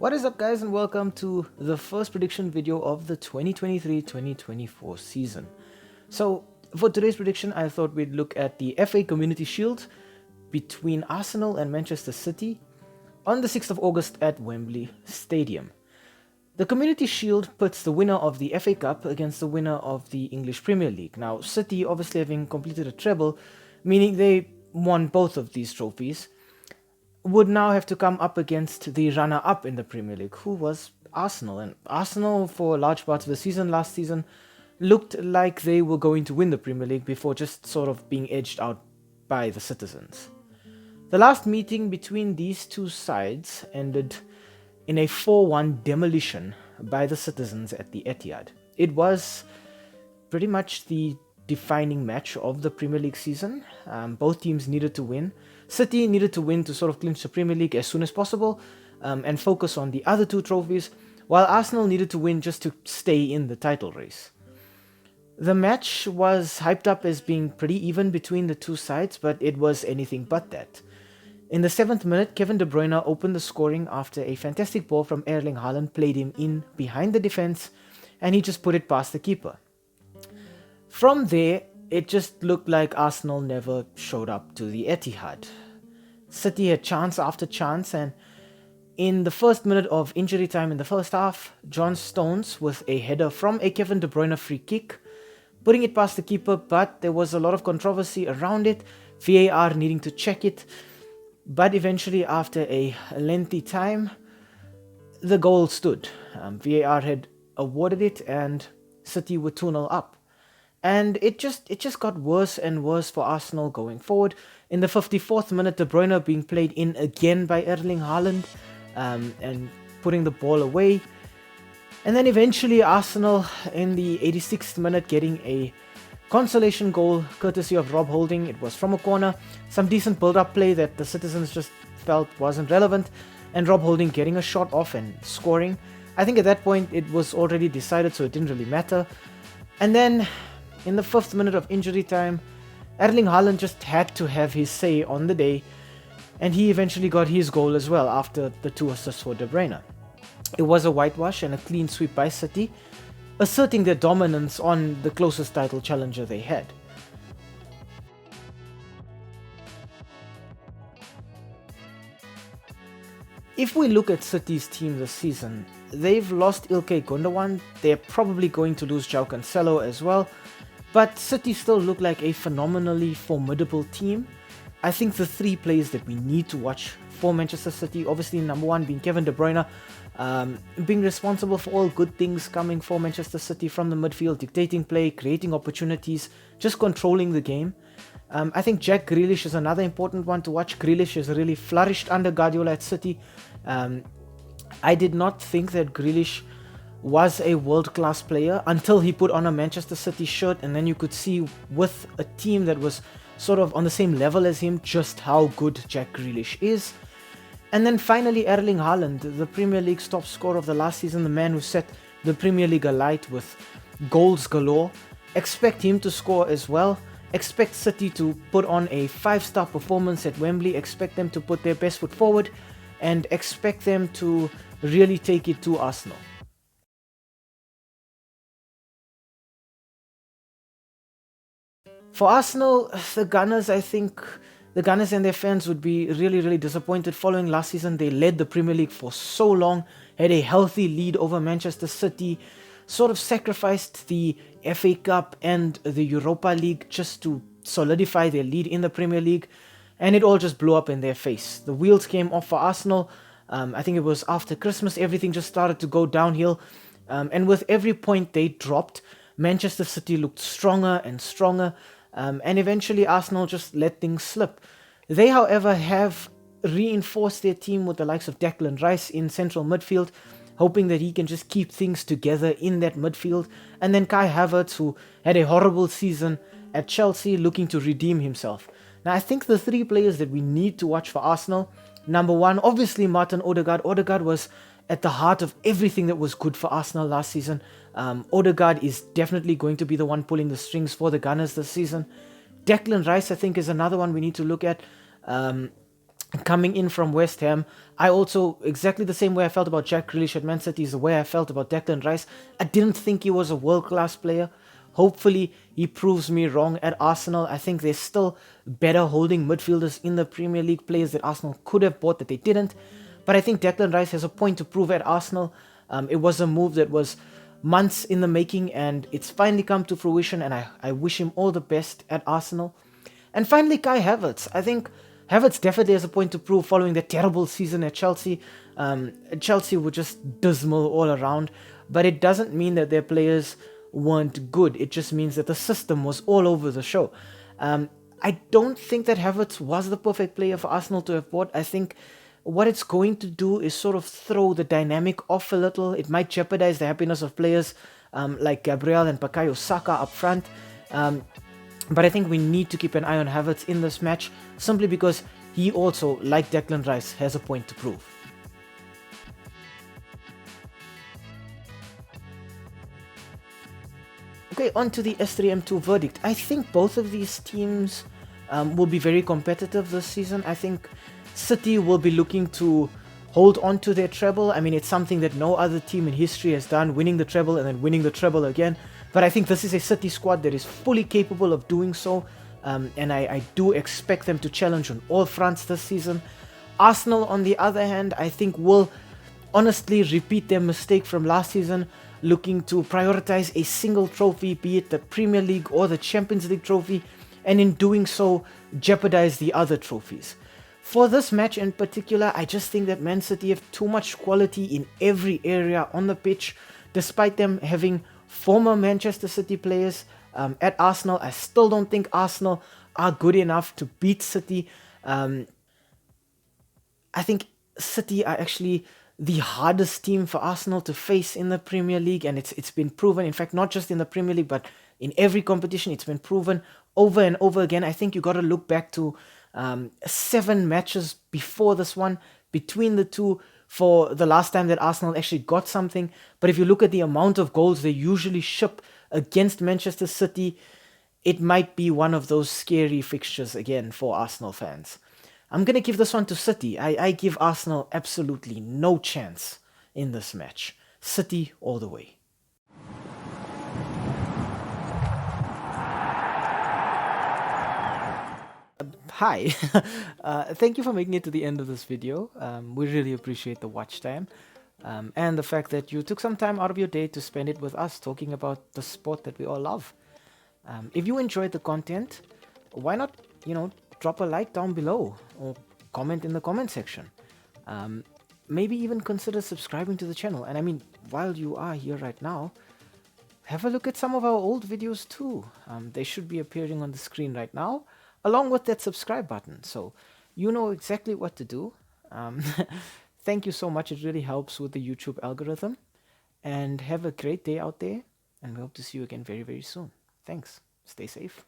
What is up, guys, and welcome to the first prediction video of the 2023-2024 season. So for today's prediction, I thought we'd look at the FA Community Shield between Arsenal and Manchester City on the 6th of August at Wembley Stadium. The Community Shield puts the winner of the FA Cup against the winner of the English Premier League. Now, City obviously having completed a treble, meaning they won both of these trophies, would now have to come up against the runner-up in the Premier League, who was Arsenal. And Arsenal, for large parts of the season last season, looked like they were going to win the Premier League before just sort of being edged out by the citizens. The last meeting between these two sides ended in a 4-1 demolition by the citizens at the Etihad. It was pretty much the defining match of the Premier League season. Both teams needed to win. City needed to win to sort of clinch the Premier League as soon as possible and focus on the other two trophies, while Arsenal needed to win just to stay in the title race. The match was hyped up as being pretty even between the two sides, but it was anything but that. In the 7th minute, Kevin De Bruyne opened the scoring after a fantastic ball from Erling Haaland played him in behind the defense, and he just put it past the keeper. From there, it just looked like Arsenal never showed up to the Etihad. City had chance after chance, and in the first minute of injury time in the first half, John Stones with a header from a Kevin De Bruyne free kick, putting it past the keeper, but there was a lot of controversy around it, VAR needing to check it, but eventually after a lengthy time, the goal stood. VAR had awarded it and City were 2-0 up. And it just got worse and worse for Arsenal going forward. In the 54th minute, De Bruyne being played in again by Erling Haaland and putting the ball away. And then eventually Arsenal in the 86th minute getting a consolation goal courtesy of Rob Holding. It was from a corner. Some decent build-up play that the citizens just felt wasn't relevant. And Rob Holding getting a shot off and scoring. I think at that point it was already decided, so it didn't really matter. And then in the 5th minute of injury time, Erling Haaland just had to have his say on the day, and he eventually got his goal as well after the 2 assists for De Bruyne. It was a whitewash and a clean sweep by City, asserting their dominance on the closest title challenger they had. If we look at City's team this season, they've lost Ilkay Gundogan, they're probably going to lose João Cancelo as well, but City still look like a phenomenally formidable team. I think the 3 players that we need to watch for Manchester City, obviously number 1 being Kevin De Bruyne, being responsible for all good things coming for Manchester City from the midfield, dictating play, creating opportunities, just controlling the game. I think Jack Grealish is another important one to watch. Grealish has really flourished under Guardiola at City. I did not think that Grealish was a world-class player until he put on a Manchester City shirt, and then you could see with a team that was sort of on the same level as him just how good Jack Grealish is. And then finally Erling Haaland, the Premier League's top scorer of the last season, the man who set the Premier League alight with goals galore. Expect him to score as well. Expect City to put on a 5-star performance at Wembley. Expect them to put their best foot forward, and expect them to really take it to Arsenal. For Arsenal, the Gunners, I think the Gunners and their fans would be really disappointed. Following last season, they led the Premier League for so long, had a healthy lead over Manchester City, sort of sacrificed the FA Cup and the Europa League just to solidify their lead in the Premier League, and it all just blew up in their face. The wheels came off for Arsenal. I think it was after Christmas, everything just started to go downhill, and with every point they dropped, Manchester City looked stronger and stronger, and eventually Arsenal just let things slip. They, however, have reinforced their team with the likes of Declan Rice in central midfield, hoping that he can just keep things together in that midfield. And then Kai Havertz, who had a horrible season at Chelsea, looking to redeem himself. Now, I think the 3 players that we need to watch for Arsenal, number 1, obviously Martin Odegaard. Odegaard was at the heart of everything that was good for Arsenal last season. Odegaard is definitely going to be the one pulling the strings for the Gunners this season. Declan Rice, I think, is another one we need to look at. coming in from West Ham. I also, exactly the same way I felt about Jack Grealish at Man City is the way I felt about Declan Rice. I didn't think he was a world-class player. Hopefully, he proves me wrong at Arsenal. I think there's still better holding midfielders in the Premier League, players that Arsenal could have bought that they didn't. But I think Declan Rice has a point to prove at Arsenal. It was a move that was months in the making, and it's finally come to fruition, and I wish him all the best at Arsenal. And finally, Kai Havertz. I think Havertz definitely has a point to prove following the terrible season at Chelsea. Chelsea were just dismal all around, but it doesn't mean that their players weren't good. It just means that the system was all over the show. I don't think that Havertz was the perfect player for Arsenal to have bought. I think what it's going to do is sort of throw the dynamic off a little. It might jeopardize the happiness of players like Gabriel and Bukayo Saka up front. But I think we need to keep an eye on Havertz in this match, simply because he also, like Declan Rice, has a point to prove. Okay, on to the S3M2 Verdict. I think both of these teams will be very competitive this season. I think City will be looking to hold on to their treble. I mean, it's something that no other team in history has done, winning the treble and then winning the treble again. But I think this is a City squad that is fully capable of doing so, and I do expect them to challenge on all fronts this season. Arsenal, on the other hand, I think will honestly repeat their mistake from last season, looking to prioritize a single trophy, be it the Premier League or the Champions League trophy, and in doing so, jeopardize the other trophies. For this match in particular, I just think that Man City have too much quality in every area on the pitch. Despite them having former Manchester City players at Arsenal, I still don't think Arsenal are good enough to beat City. I think City are actually the hardest team for Arsenal to face in the Premier League, and it's been proven. In fact, not just in the Premier League, but in every competition, it's been proven over and over again. I think you got to look back to 7 matches before this one, between the two, for the last time that Arsenal actually got something. But if you look at the amount of goals they usually ship against Manchester City, it might be one of those scary fixtures again for Arsenal fans. I'm going to give this one to City. I give Arsenal absolutely no chance in this match. City all the way. Hi, thank you for making it to the end of this video. We really appreciate the watch time and the fact that you took some time out of your day to spend it with us talking about the sport that we all love. If you enjoyed the content, why not, drop a like down below or comment in the comment section. Maybe even consider subscribing to the channel. And I mean, while you are here right now, have a look at some of our old videos too. They should be appearing on the screen right now, along with that subscribe button. So you know exactly what to do. Thank you so much. It really helps with the YouTube algorithm. And have a great day out there. And we hope to see you again very, very soon. Thanks. Stay safe.